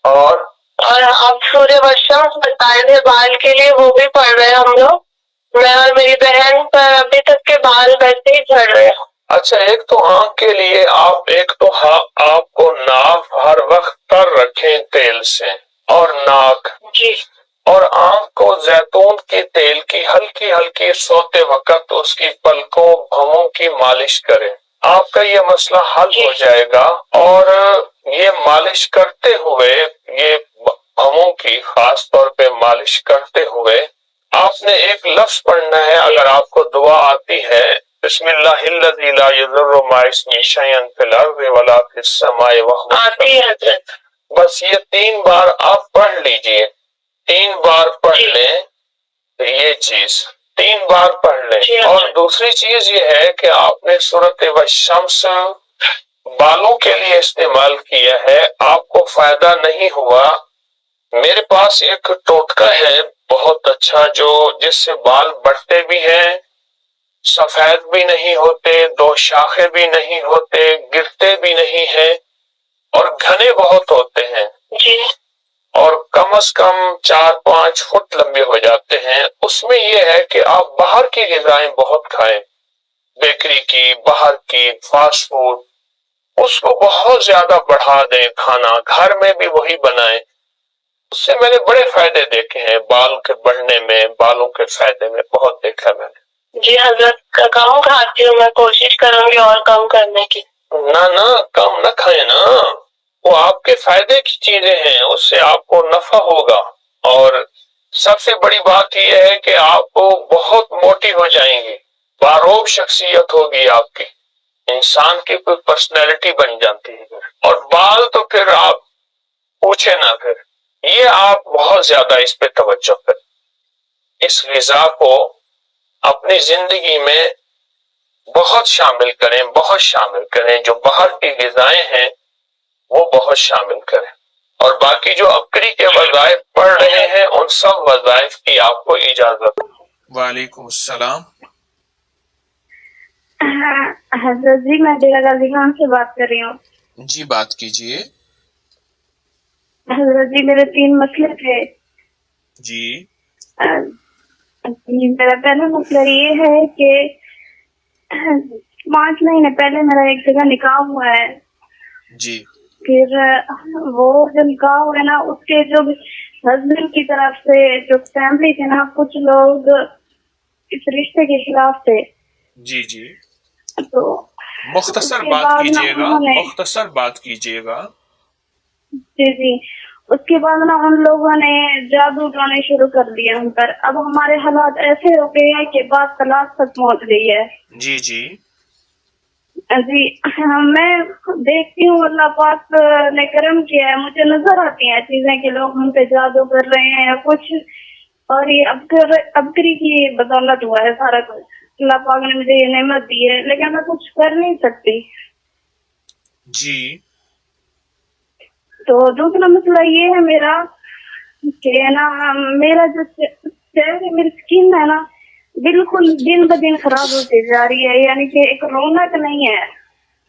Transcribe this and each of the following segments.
اور اب سورہ والشمس بتائے تھے بال کے لیے، وہ بھی پڑھ رہے ہیں ہم لوگ، میں اور میری بہن، پر ابھی تک کے بال ویسے ہی جھڑ رہے ہیں۔ اچھا، ایک تو آنکھ کے لیے آپ کو ناک ہر وقت تر رکھیں تیل سے، اور ناک جی، اور آنکھ کو زیتون کے تیل کی ہلکی ہلکی سوتے وقت اس کی پلکوں بھووں کی مالش کریں، آپ کا یہ مسئلہ حل ہو جائے گا۔ اور یہ مالش کرتے ہوئے، یہ بھووں کی خاص طور پہ مالش کرتے ہوئے آپ نے ایک لفظ پڑھنا ہے، اگر آپ کو دعا آتی ہے، بسم اللہ الذی لا یضر مع اسمہ شیئا فی الارض ولا فی السماء وهو آتی ہے حضرت، بس یہ 3 بار آپ پڑھ لیجئے، 3 بار پڑھ لیں، یہ چیز 3 بار پڑھ لیں۔ اور دوسری چیز یہ ہے کہ آپ نے سورۃ والشمس بالوں کے لیے استعمال کیا ہے، آپ کو فائدہ نہیں ہوا۔ میرے پاس ایک ٹوٹکا ہے بہت اچھا، جس سے بال بڑھتے بھی ہیں، سفید بھی نہیں ہوتے، 2 شاخیں بھی نہیں ہوتے، گرتے بھی نہیں ہیں، اور گھنے بہت ہوتے ہیں جی، اور کم از کم 4-5 فٹ لمبے ہو جاتے ہیں۔ اس میں یہ ہے کہ آپ باہر کی غذائیں بہت کھائیں، بیکری کی، باہر کی، فاسٹ فوڈ، اس کو بہت زیادہ بڑھا دیں، کھانا گھر میں بھی وہی بنائیں۔ اس سے میں نے بڑے فائدے دیکھے ہیں، بال کے بڑھنے میں، بالوں کے فائدے میں بہت دیکھا میں نے۔ جی حضرت، کم کھاتی ہوں، میں کوشش کروں گی اور کم کرنے کی۔ نہ کم نہ کھائیں نا، وہ آپ کے فائدے کی چیزیں ہیں، اس سے آپ کو نفع ہوگا، اور سب سے بڑی بات یہ ہے کہ آپ کو بہت موٹی ہو جائیں گی، باروب شخصیت ہوگی آپ کی، انسان کی کوئی پرسنالٹی بن جاتی ہے۔ اور بال تو پھر آپ پوچھے نہ، پھر یہ آپ بہت زیادہ اس پہ توجہ کریں، اس غذا کو اپنی زندگی میں بہت شامل کریں، جو باہر کی غذائیں ہیں وہ بہت شامل کریں، اور باقی جو عبقری کے وظائف پڑھ رہے ہیں ان سب وظائف کی آپ کو اجازت۔ وعلیکم السلام۔ حضرت جی، میں ڈیرہ غازی خان سے بات کر رہی ہوں۔ جی بات کیجئے۔ حضرت جی، میرے 3 مسئلے تھے۔ جی میرا پہلا مسئلہ یہ ہے کہ 5 مہینے پہلے میرا ایک جگہ نکاح ہوا ہے، جی پھر وہ جو نکاح ہوا ہے نا، اس کے جو ہسبینڈ کی طرف سے جو فیملی تھے نا، کچھ لوگ اس رشتے کے خلاف تھے۔ جی جی، تو مختصر بات کیجیے گا۔ جی، اس کے بعد نا ان لوگوں نے جادو ٹونے شروع کر دیے ہم پر۔ اب ہمارے حالات ایسے ہو گئے ہیں کہ بات طلاق تک پہنچ گئی ہے۔ جی جی جی، میں دیکھتی ہوں اللہ پاک نے کرم کیا ہے، مجھے نظر آتی ہیں چیزیں کہ لوگ ہم پہ جادو کر رہے ہیں یا کچھ، اور یہ ابکری کی بدولت ہوا ہے سارا کچھ۔ اللہ پاک نے مجھے یہ نعمت دی ہے، لیکن میں کچھ کر نہیں سکتی۔ جی، تو دوسرا مسئلہ یہ ہے میرا کہ نا، میرا جو چہرے میری اسکن ہے نا، بالکل دن بہ دن خراب ہوتی جا رہی ہے، یعنی کہ ایک رونق نہیں ہے۔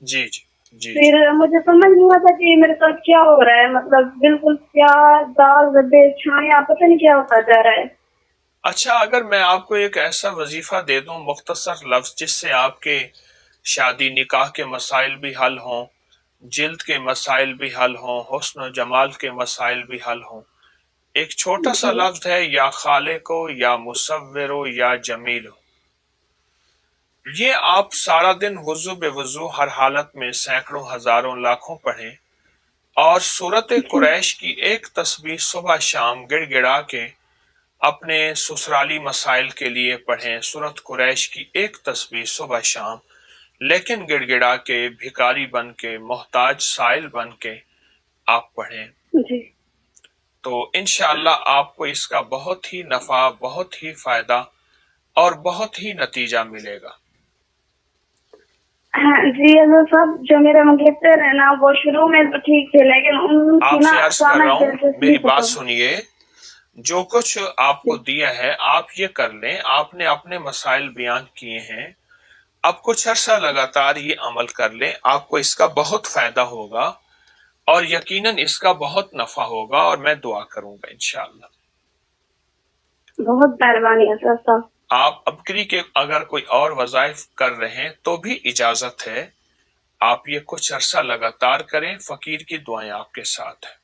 جی جی جی، پھر مجھے سمجھ نہیں آتا کہ میرے ساتھ کیا ہو رہا ہے، مطلب بالکل پیاز، داغ، گڈھے، چھائیاں، پتہ نہیں کیا ہوتا جا رہا ہے۔ اچھا، اگر میں آپ کو ایک ایسا وظیفہ دے دوں، مختصر لفظ، جس سے آپ کے شادی نکاح کے مسائل بھی حل ہوں، جلد کے مسائل بھی حل ہوں، حسن و جمال کے مسائل بھی حل ہوں، ایک چھوٹا سا لفظ ہے، یا خالق ہو، یا مصور ہو، یا جمیل ہو، یہ آپ سارا دن وضو بے وضو ہر حالت میں سینکڑوں، ہزاروں، لاکھوں پڑھیں، اور سورت قریش کی ایک تسبیح صبح شام گڑ گڑا کے اپنے سسرالی مسائل کے لیے پڑھیں، سورت قریش کی ایک تسبیح صبح شام، لیکن گڑ گڑا کے، بھکاری بن کے، محتاج سائل بن کے آپ پڑھیں، جی، تو انشاءاللہ آپ کو اس کا بہت ہی نفع، بہت ہی فائدہ اور بہت ہی نتیجہ ملے گا۔ جی حضرت صاحب، جو میرے منگیتر ہے نا، وہ شروع میں تو ٹھیک تھے، لیکن ان کی آپ نا سے عرض کر رہا اچانک ہوں، دلچسپی میری بات ختم۔ سنیے، جو کچھ آپ کو دیا ہے آپ یہ کر لیں، آپ نے اپنے مسائل بیان کیے ہیں، اب کچھ عرصہ لگاتار یہ عمل کر لیں، آپ کو اس کا بہت فائدہ ہوگا، اور یقیناً اس کا بہت نفع ہوگا اور میں دعا کروں گا انشاءاللہ۔ بہت مہربانی ہے سر صاحب۔ آپ ابکری کے اگر کوئی اور وظائف کر رہے ہیں تو بھی اجازت ہے، آپ یہ کچھ عرصہ لگاتار کریں، فقیر کی دعائیں آپ کے ساتھ ہیں۔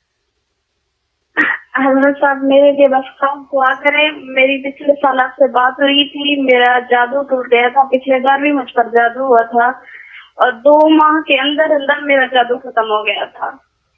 حضرت صاحب میرے لیے بس خاص دعا کریں، میری پچھلے سال آپ سے بات ہوئی تھی، میرا جادو ٹوٹ گیا تھا، پچھلے بار بھی مجھ پر جادو ہوا تھا اور 2 ماہ کے اندر اندر میرا جادو ختم ہو گیا تھا۔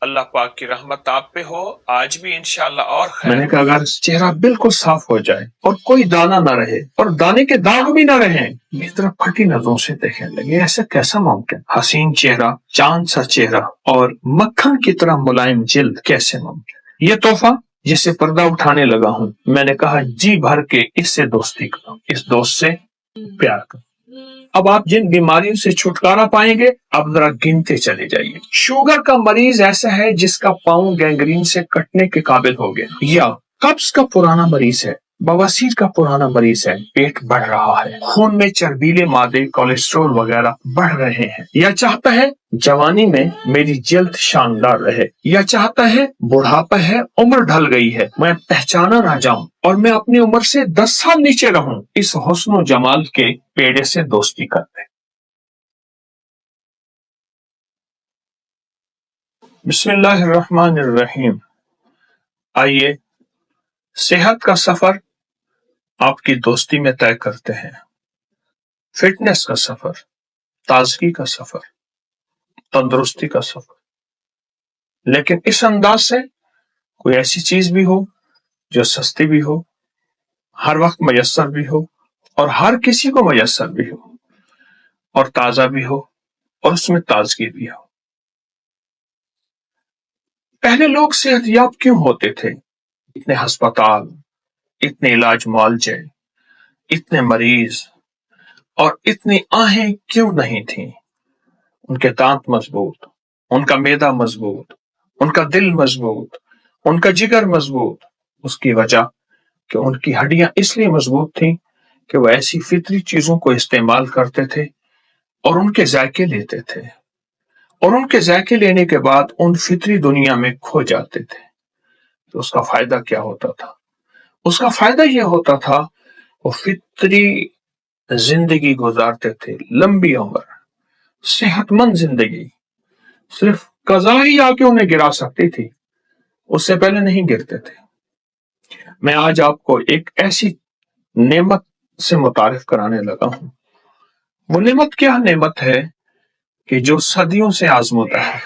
اللہ پاک کی رحمت آپ پہ ہو، آج بھی انشاءاللہ اور خیر۔ میں نے کہا اگر چہرہ بالکل صاف ہو جائے اور کوئی دانہ نہ رہے اور دانے کے داغ بھی نہ رہیں، اس طرح پھٹی نظروں سے دیکھنے لگے، ایسا کیسا ممکن؟ حسین چہرہ، چاند سا چہرہ اور مکھن کی طرح ملائم جلد کیسے ممکن؟ یہ تحفہ جس سے پردہ اٹھانے لگا ہوں، میں نے کہا جی بھر کے اس سے دوستی کرو، اس دوست سے پیار کرو۔ اب آپ جن بیماریوں سے چھٹکارا پائیں گے اب ذرا گنتے چلے جائیے۔ شوگر کا مریض ایسا ہے جس کا پاؤں گینگرین سے کٹنے کے قابل ہو گیا، یا قبض کا پرانا مریض ہے، بواسیر کا پرانا مریض ہے، پیٹ بڑھ رہا ہے، خون میں چربیلے مادے کولیسٹرول وغیرہ بڑھ رہے ہیں، یا چاہتا ہے جوانی میں میری جلد شاندار رہے، یا چاہتا ہے بڑھاپا ہے، عمر ڈھل گئی ہے، میں پہچانا نہ جاؤں اور میں اپنی عمر سے 10 سال نیچے رہوں، اس حسن و جمال کے پیڑے سے دوستی کرتے۔ بسم اللہ الرحمن الرحیم۔ آئیے صحت کا سفر آپ کی دوستی میں طے کرتے ہیں، فٹنس کا سفر، تازگی کا سفر، تندرستی کا سفر، لیکن اس انداز سے کوئی ایسی چیز بھی ہو جو سستی بھی ہو، ہر وقت میسر بھی ہو اور ہر کسی کو میسر بھی ہو، اور تازہ بھی ہو اور اس میں تازگی بھی ہو۔ پہلے لوگ صحت یاب کیوں ہوتے تھے؟ اتنے ہسپتال، اتنے علاج معالجے، اتنے مریض اور اتنی آہیں کیوں نہیں تھیں؟ ان کے دانت مضبوط، ان کا معدہ مضبوط، ان کا دل مضبوط، ان کا جگر مضبوط۔ اس کی وجہ کہ ان کی ہڈیاں اس لیے مضبوط تھیں کہ وہ ایسی فطری چیزوں کو استعمال کرتے تھے اور ان کے ذائقے لیتے تھے، اور ان کے ذائقے لینے کے بعد ان فطری دنیا میں کھو جاتے تھے۔ تو اس کا فائدہ کیا ہوتا تھا؟ اس کا فائدہ یہ ہوتا تھا وہ فطری زندگی گزارتے تھے، لمبی عمر، صحت مند زندگی۔ صرف قضا ہی آ کے انہیں گرا سکتی تھی، اس سے پہلے نہیں گرتے تھے۔ میں آج آپ کو ایک ایسی نعمت سے متعارف کرانے لگا ہوں۔ وہ نعمت کیا نعمت ہے کہ جو صدیوں سے آزمودہ ہے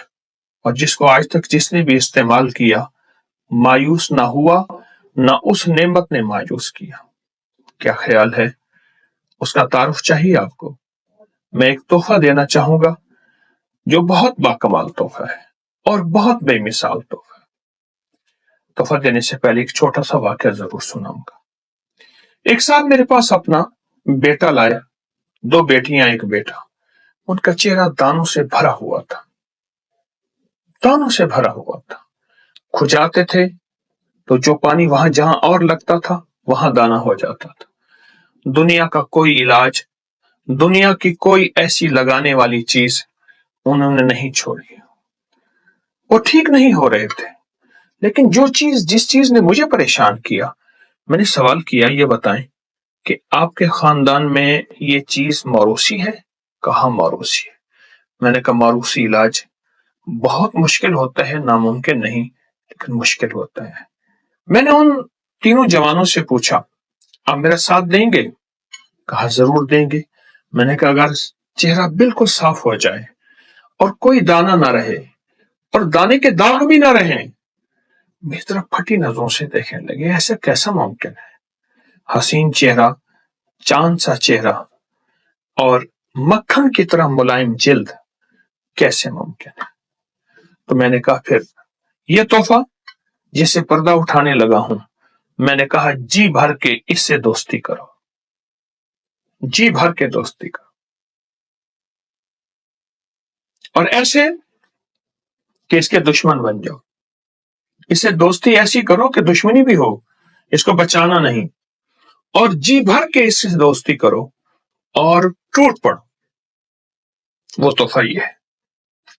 اور جس کو آج تک جس نے بھی استعمال کیا مایوس نہ ہوا، نہ اس نعمت نے مایوس کیا۔ کیا خیال ہے؟ اس کا تعارف چاہیے آپ کو؟ میں ایک تحفہ دینا چاہوں گا جو بہت باکمال تحفہ ہے اور بہت بے مثال تحفہ ہے۔ تحفہ دینے سے پہلے ایک چھوٹا سا واقعہ ضرور سناؤں گا۔ ایک ساتھ میرے پاس اپنا بیٹا لایا، 2 بیٹیاں ایک بیٹا۔ ان کا چہرہ دانوں سے بھرا ہوا تھا، دانوں سے بھرا ہوا تھا۔ کھجاتے تھے تو جو پانی وہاں جہاں اور لگتا تھا وہاں دانا ہو جاتا تھا۔ دنیا کا کوئی علاج، دنیا کی کوئی ایسی لگانے والی چیز انہوں نے نہیں چھوڑی۔ وہ ٹھیک نہیں ہو رہے تھے، لیکن جس چیز نے مجھے پریشان کیا، میں نے سوال کیا یہ بتائیں کہ آپ کے خاندان میں یہ چیز موروثی ہے؟ کہاں موروثی ہے؟ میں نے کہا موروثی علاج بہت مشکل ہوتا ہے، ناممکن نہیں لیکن مشکل ہوتا ہے۔ میں نے ان تینوں جوانوں سے پوچھا آپ میرا ساتھ دیں گے؟ کہا ضرور دیں گے۔ میں نے کہا اگر چہرہ بالکل صاف ہو جائے اور کوئی دانہ نہ رہے اور دانے کے داغ بھی نہ رہیں، میری طرف پھٹی نظروں سے دیکھنے لگے، ایسا کیسا ممکن ہے؟ حسین چہرہ، چاند سا چہرہ اور مکھن کی طرح ملائم جلد کیسے ممکن ہے؟ تو میں نے کہا پھر یہ تحفہ جس سے پردہ اٹھانے لگا ہوں، میں نے کہا جی بھر کے اس سے دوستی کرو، جی بھر کے دوستی کرو، اور ایسے کہ اس کے دشمن بن جاؤ۔ اس سے دوستی ایسی کرو کہ دشمنی بھی ہو، اس کو بچانا نہیں، اور جی بھر کے اس سے دوستی کرو اور ٹوٹ پڑو۔ وہ تحفہ یہ ہے۔